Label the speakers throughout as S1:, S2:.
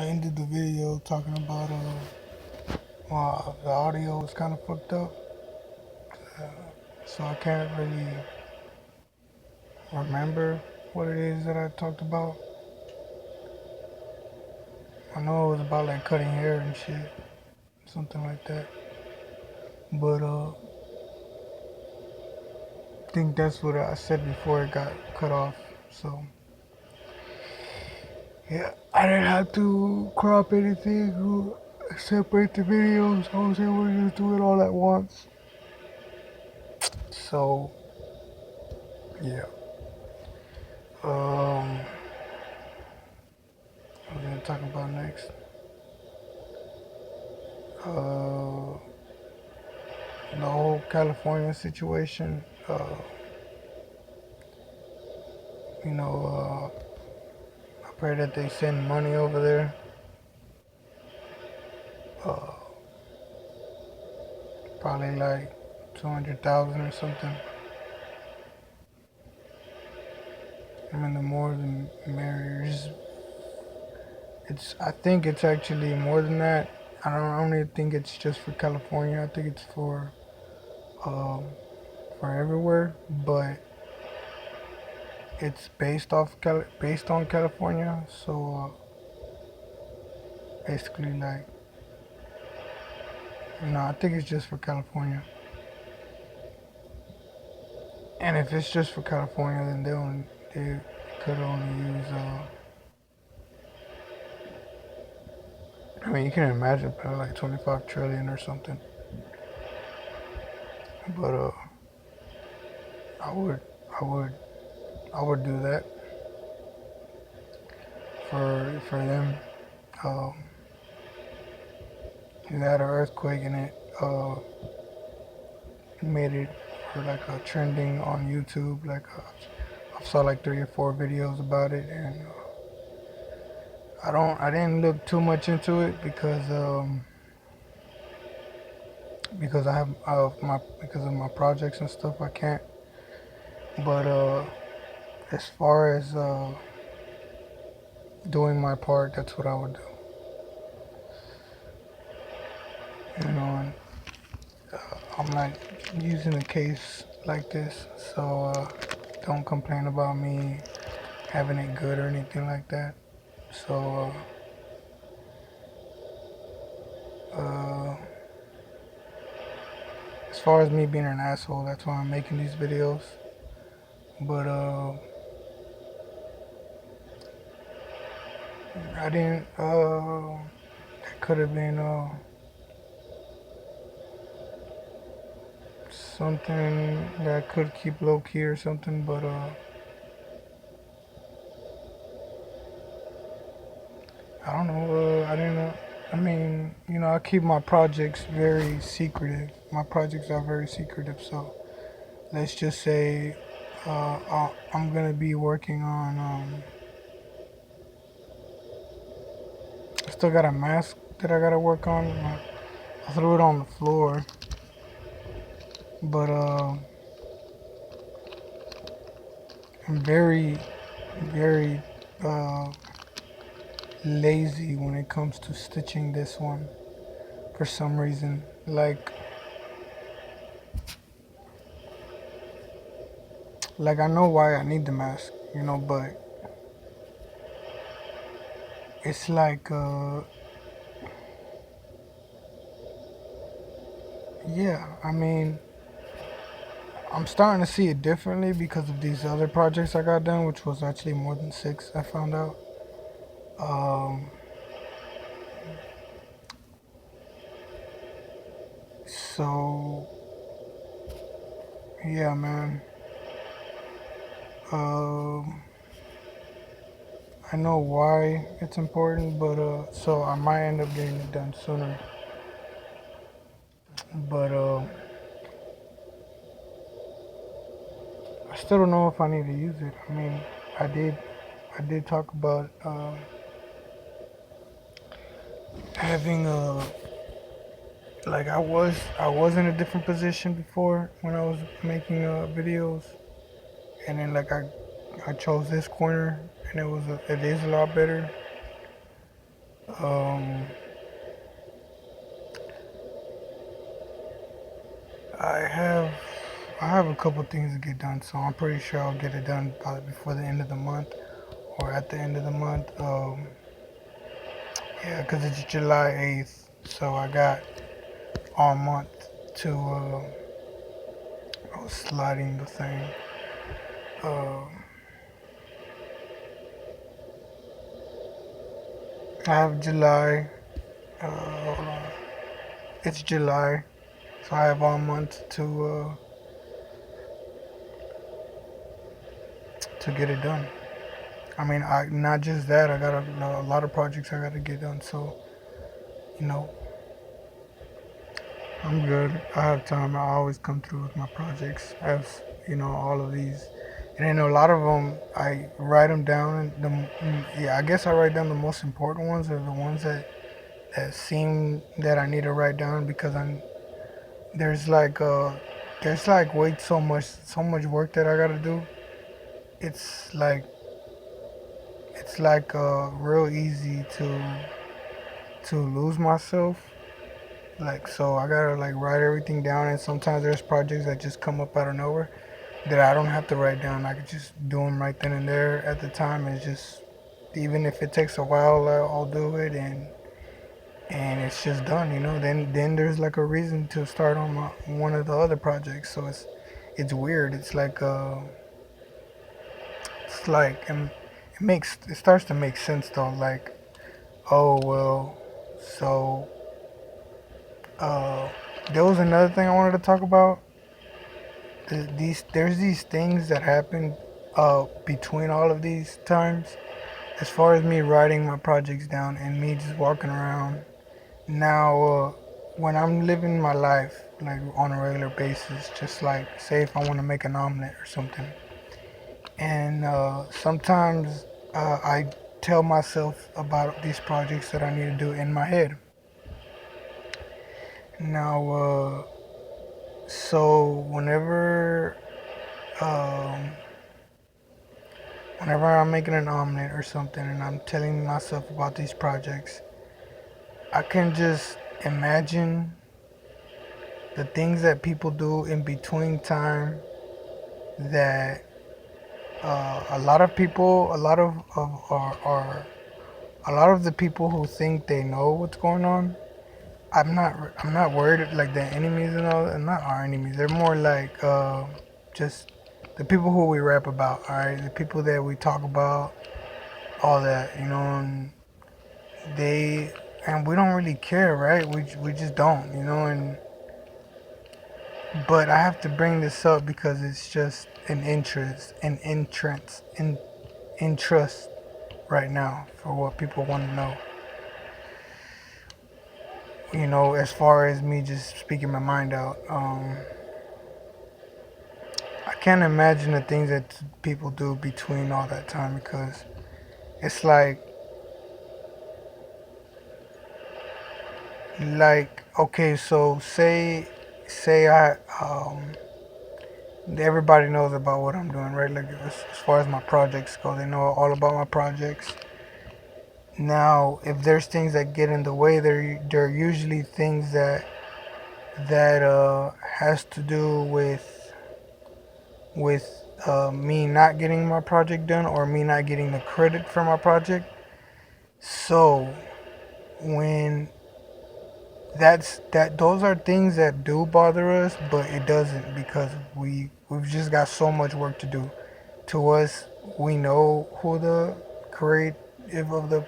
S1: I ended the video talking about the audio was kind of fucked up, so I can't really remember what it is that I talked about. I know it was about like cutting hair and shit, something like that. But I think that's what I said before it got cut off. So yeah, I didn't have to crop anything or separate the videos. I was able to just do it all at once. So yeah. What was I gonna talk about next? Uh, the whole California situation. You know, I pray that they send money over there. Uh, Probably like 200,000 or something. I mean, the more the merrier. I think it's actually more than that. I don't even think it's just for California. I think it's um, for everywhere. But it's based on California. So basically, like, I think it's just for California. And if it's just for California, then they could only use. I mean, you can imagine probably like 25 trillion or something. But I would, I would, I would do that for them. Um, they had an earthquake and it made it for like a trending on YouTube. Like I saw like 3 or 4 videos about it, and I didn't look too much into it because I have because of my projects and stuff. I can't. But as far as doing my part, that's what I would do. And I'm not using a case like this, so don't complain about me having it good or anything like that. So as far as me being an asshole, that's why I'm making these videos. But I didn't. That could have been something that I could keep low key or something. But I don't know. I didn't know. I mean, I keep my projects very secretive. My projects are very secretive. So let's just say I'm gonna be working on. I still got a mask that I gotta work on. I threw it on the floor, but I'm very, very lazy when it comes to stitching this one for some reason. Like I know why I need the mask, but it's like, yeah, I mean, I'm starting to see it differently because of these other projects I got done, which was actually more than 6, I found out. Um, so, yeah, man. Um, I know why it's important, but so I might end up getting it done sooner. But I still don't know if I need to use it. I mean, I did, I did talk about having like I was in a different position before when I was making videos, and then like I chose this corner, and it is a lot better. Um, I have I have a couple things to get done, so I'm pretty sure I'll get it done probably before the end of the month or at the end of the month. Yeah, because it's July 8th, so I got all month to I was sliding the thing. Uh, I have July. Hold on. It's July, so I have all month to get it done. I mean, I not just that. I got a lot of projects I got to get done. So you know, I'm good. I have time. I always come through with my projects. I have all of these, and then a lot of them I write them down. And yeah, I guess I write down the most important ones or the ones that seem that I need to write down because there's like uh there's like way so much work that I gotta do. It's like real easy to lose myself. Like so I gotta like write everything down, and sometimes there's projects that just come up out of nowhere that I don't have to write down. I could just do them right then and there at the time. It's just even if it takes a while, I'll do it, and it's just done. Then there's like a reason to start on one of the other projects. So it's weird. It's like it starts to make sense though. Like, oh well, so uh, there was another thing I wanted to talk about. There's these things that happen between all of these times. As far as me writing my projects down and me just walking around now, when I'm living my life like on a regular basis, just like say if I want to make an omelet or something, and sometimes I tell myself about these projects that I need to do in my head. Now, so um, whenever I'm making an omelet or something, and I'm telling myself about these projects, I can just imagine the things that people do in between time that a lot of people, a lot of the people who think they know what's going on. I'm not worried like the enemies and all, and not our enemies. They're more like just the people who we rap about. All right, the people that we talk about, all that, and they and we don't really care, right? We just don't, and but I have to bring this up because it's just an interest right now for what people want to know. As far as me just speaking my mind out, I can't imagine the things that people do between all that time because it's like okay, so say I everybody knows about what I'm doing, right? Like as far as my projects go, they know all about my projects. Now, if there's things that get in the way, they're usually things that has to do with me not getting my project done or me not getting the credit for my project. So when those are things that do bother us, but it doesn't because we've just got so much work to do. To us, we know who the creative of the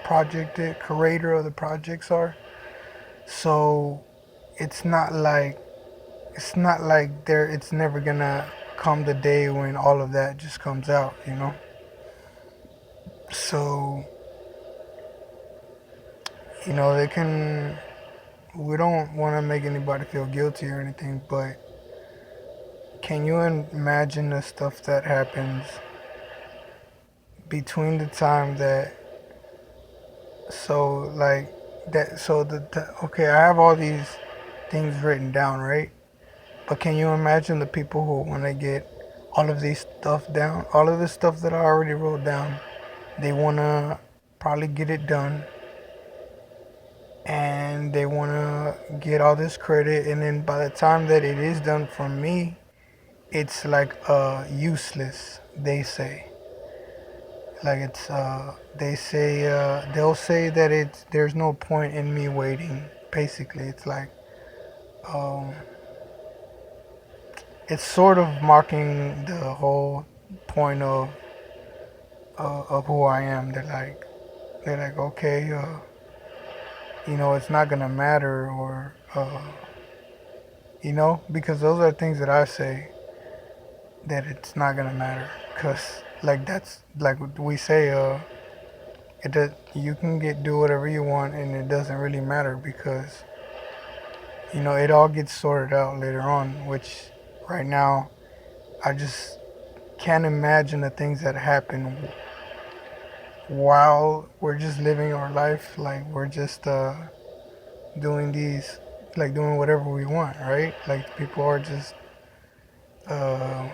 S1: project, the creator of the projects are. So it's not like there. It's never gonna come the day when all of that just comes out. So they can. We don't want to make anybody feel guilty or anything, but can you imagine the stuff that happens between the time that so like that so okay, I have all these things written down, right? But can you imagine the people who want to get all of these stuff down, all of the stuff that I already wrote down, they want to probably get it done, and they want to get all this credit, and then by the time that it is done from me, it's like useless, they say. Like it's they say they'll say that it's there's no point in me waiting. Basically, it's like um, it's sort of mocking the whole point of who I am. They're like okay, it's not gonna matter, or because those are things that I say, that it's not gonna matter, cause like that's like we say, you can do whatever you want, and it doesn't really matter, because it all gets sorted out later on. Which right now, I just can't imagine the things that happen while we're just living our life, like we're just doing these, like doing whatever we want, right? Like people are just, uh,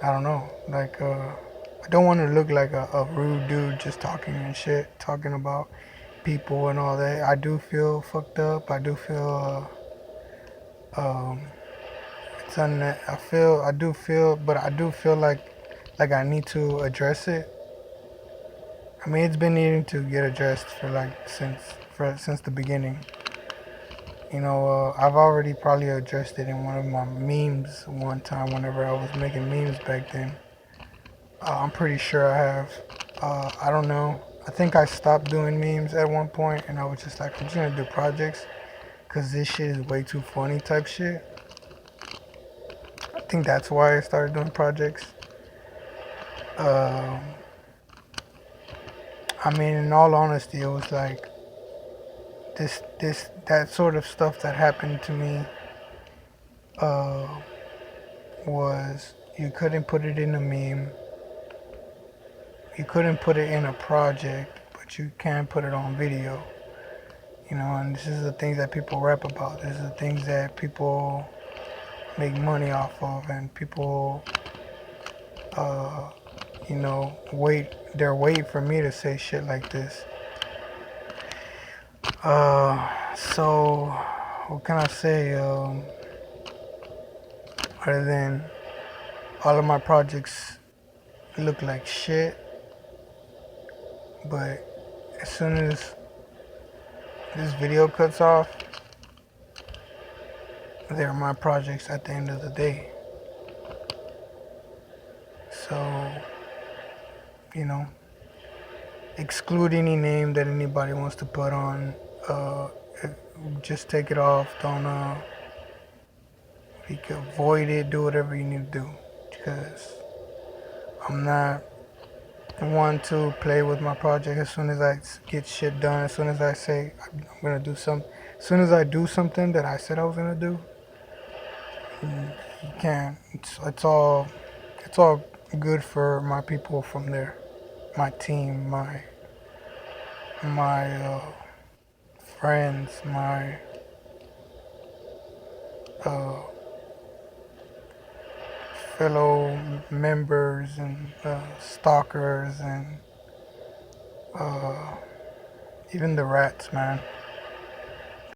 S1: I don't know, like I don't want to look like a rude dude just talking and shit, talking about people and all that. I do feel fucked up. I do feel, it's I do feel, but I do feel like I need to address it. I mean, it's been needing to get addressed for like since the beginning. I've already probably addressed it in one of my memes one time whenever I was making memes back then. I'm pretty sure I have. I don't know. I think I stopped doing memes at one point, and I was just like, I'm just gonna do projects because this shit is way too funny type shit. I think that's why I started doing projects. Um, I mean, in all honesty, it was like that sort of stuff that happened to me uh, was you couldn't put it in a meme, you couldn't put it in a project, but you can put it on video. And this is the things that people rap about. This is the things that people make money off of, and people, uh, wait for me to say shit like this. So what can I say? Other than all of my projects look like shit, but as soon as this video cuts off, they're my projects at the end of the day. So, you know, exclude any name that anybody wants to put on. Uh, just take it off. Don't, you can avoid it. Do whatever you need to do. Because I'm not one to play with my project. As soon as I get shit done, as soon as I say I'm gonna do something, as soon as I do something that I said I was gonna do, you can't. It's all good for my people from there, my team, my friends, my uh, fellow members, and stalkers, and uh, even the rats, man.